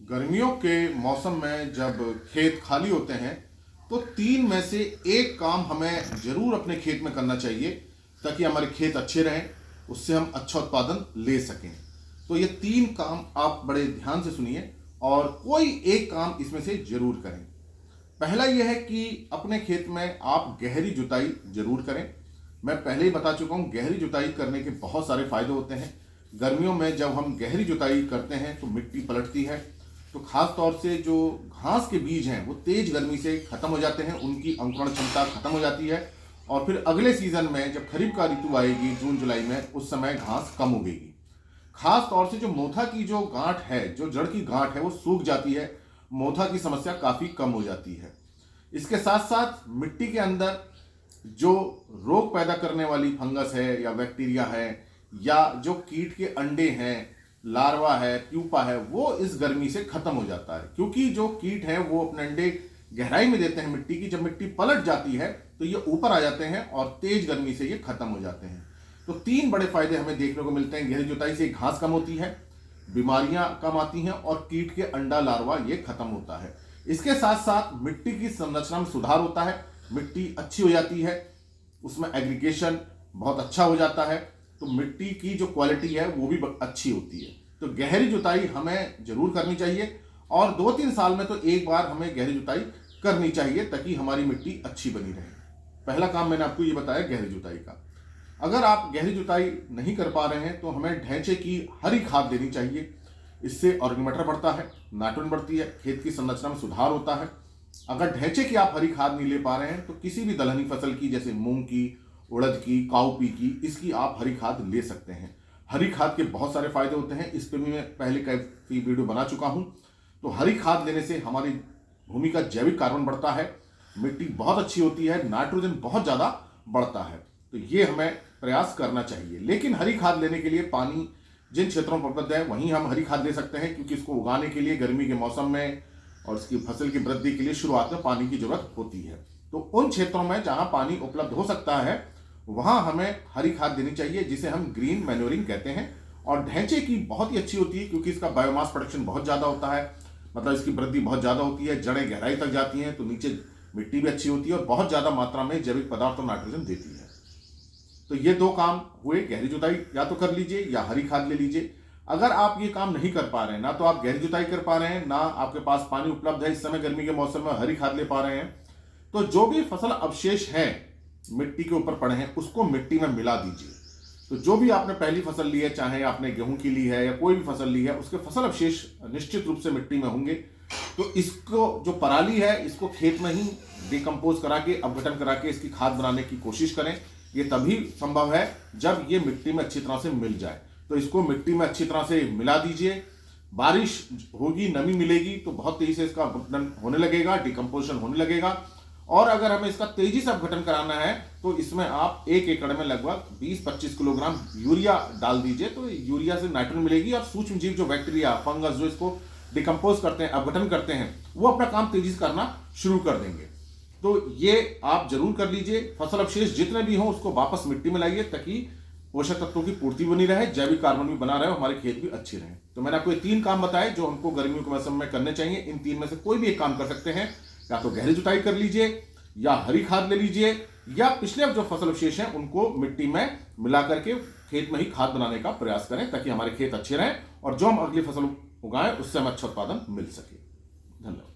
गर्मियों के मौसम में जब खेत खाली होते हैं तो तीन में से एक काम हमें जरूर अपने खेत में करना चाहिए ताकि हमारे खेत अच्छे रहें, उससे हम अच्छा उत्पादन ले सकें। तो ये तीन काम आप बड़े ध्यान से सुनिए और कोई एक काम इसमें से जरूर करें। पहला यह है कि अपने खेत में आप गहरी जुताई जरूर करें। मैं पहले ही बता चुका हूं, गहरी जुताई करने के बहुत सारे फायदे होते हैं। गर्मियों में जब हम गहरी जुताई करते हैं तो मिट्टी पलटती है, तो खास तौर से जो घास के बीज हैं वो तेज गर्मी से खत्म हो जाते हैं, उनकी अंकुरण क्षमता खत्म हो जाती है और फिर अगले सीजन में जब खरीफ का ऋतु आएगी जून जुलाई में, उस समय घास कम उगेगी। खास तौर से जो मोथा की जो गांठ है, जो जड़ की गांठ है, वो सूख जाती है। मोथा की समस्या काफी कम हो जाती है। इसके साथ साथ मिट्टी के अंदर जो रोग पैदा करने वाली फंगस है या बैक्टीरिया है या जो कीट के अंडे हैं, लार्वा है, प्यूपा है, वो इस गर्मी से खत्म हो जाता है, क्योंकि जो कीट है वो अपने अंडे गहराई में देते हैं मिट्टी की। जब मिट्टी पलट जाती है तो ये ऊपर आ जाते हैं और तेज गर्मी से ये खत्म हो जाते हैं। तो तीन बड़े फायदे हमें देखने को मिलते हैं। गहरी जुताई से घास कम होती है, बीमारियां कम आती हैं और कीट के अंडा लार्वा ये खत्म होता है। इसके साथ साथ मिट्टी की संरचना में सुधार होता है, मिट्टी अच्छी हो जाती है, उसमें एग्रीगेशन बहुत अच्छा हो जाता है, तो मिट्टी की जो क्वालिटी है वो भी अच्छी होती है। तो गहरी जुताई हमें जरूर करनी चाहिए और 2-3 साल में तो एक बार हमें गहरी जुताई करनी चाहिए ताकि हमारी मिट्टी अच्छी बनी रहे। पहला काम मैंने आपको ये बताया गहरी जुताई का। अगर आप गहरी जुताई नहीं कर पा रहे हैं तो हमें ढैंचे की हरी खाद देनी चाहिए। इससे ऑर्गेनिक मैटर बढ़ता है, नाइट्रोजन बढ़ती है, खेत की संरचना में सुधार होता है। अगर ढैंचे की आप हरी खाद नहीं ले पा रहे हैं तो किसी भी दलहनी फसल की, जैसे मूंग की, उड़द की, काउपी की, इसकी आप हरी खाद ले सकते हैं। हरी खाद के बहुत सारे फायदे होते हैं, इस पर भी मैं पहले काफी वीडियो बना चुका हूं। तो हरी खाद लेने से हमारी भूमि का जैविक कार्बन बढ़ता है, मिट्टी बहुत अच्छी होती है, नाइट्रोजन बहुत ज्यादा बढ़ता है। तो ये हमें प्रयास करना चाहिए। लेकिन हरी खाद लेने के लिए पानी जिन क्षेत्रों में उपलब्ध है वहीं हम हरी खाद ले सकते हैं, क्योंकि इसको उगाने के लिए गर्मी के मौसम में और इसकी फसल की वृद्धि के लिए शुरुआत में पानी की जरूरत होती है। तो उन क्षेत्रों में जहां पानी उपलब्ध हो सकता है वहां हमें हरी खाद देनी चाहिए, जिसे हम ग्रीन मैन्योरिंग कहते हैं। और ढैंचे की बहुत ही अच्छी होती है क्योंकि इसका बायोमास प्रोडक्शन बहुत ज्यादा होता है, मतलब इसकी वृद्धि बहुत ज्यादा होती है, जड़ें गहराई तक जाती हैं, तो नीचे मिट्टी भी अच्छी होती है और बहुत ज्यादा मात्रा में जैविक पदार्थ और नाइट्रोजन देती है। तो ये दो काम हुए, गहरी जुताई या तो कर लीजिए या हरी खाद ले लीजिए। अगर आप ये काम नहीं कर पा रहे हैं, ना तो आप गहरी जुताई कर पा रहे हैं, ना आपके पास पानी उपलब्ध है इस समय गर्मी के मौसम में हरी खाद ले पा रहे हैं, तो जो भी फसल अवशेष हैं मिट्टी के ऊपर पड़े हैं उसको मिट्टी में मिला दीजिए। तो जो भी आपने पहली फसल ली है, चाहे आपने गेहूं की ली है या कोई भी फसल ली है, उसके फसल अवशेष निश्चित रूप से मिट्टी में होंगे। तो इसको जो पराली है इसको खेत में ही डिकम्पोज करा के, अपघटन करा के इसकी खाद बनाने की कोशिश करें। ये तभी संभव है जब ये मिट्टी में अच्छी तरह से मिल जाए। तो इसको मिट्टी में अच्छी तरह से मिला दीजिए। बारिश होगी, नमी मिलेगी तो बहुत तेजी से इसका अपघटन होने लगेगा, डिकम्पोजिशन होने लगेगा। और अगर हमें इसका तेजी से अपघटन कराना है तो इसमें आप 1 एकड़ में लगभग 20-25 किलोग्राम यूरिया डाल दीजिए। तो यूरिया से नाइट्रोजन मिलेगी और सूक्ष्म जीव, जो बैक्टीरिया, फंगस, जो इसको डिकम्पोज करते हैं, अपघटन करते हैं, वो अपना काम तेजी से करना शुरू कर देंगे। तो ये आप जरूर कर लीजिए। फसल अवशेष जितने भी हों उसको वापस मिट्टी में लाइए ताकि पोषक तत्वों की पूर्ति बनी रहे, जैविक कार्बन भी बना रहे और हमारे खेत भी अच्छे रहे। तो मैंने आपको ये 3 काम बताए जो हमको गर्मियों के मौसम में करने चाहिए। इन 3 में से कोई भी एक काम कर सकते हैं, या तो गहरी जुताई कर लीजिए या हरी खाद ले लीजिए या पिछले जो फसल अवशेष हैं उनको मिट्टी में मिला करके खेत में ही खाद बनाने का प्रयास करें ताकि हमारे खेत अच्छे रहें और जो हम अगली फसल उगाएं उससे हमें अच्छा उत्पादन मिल सके। धन्यवाद।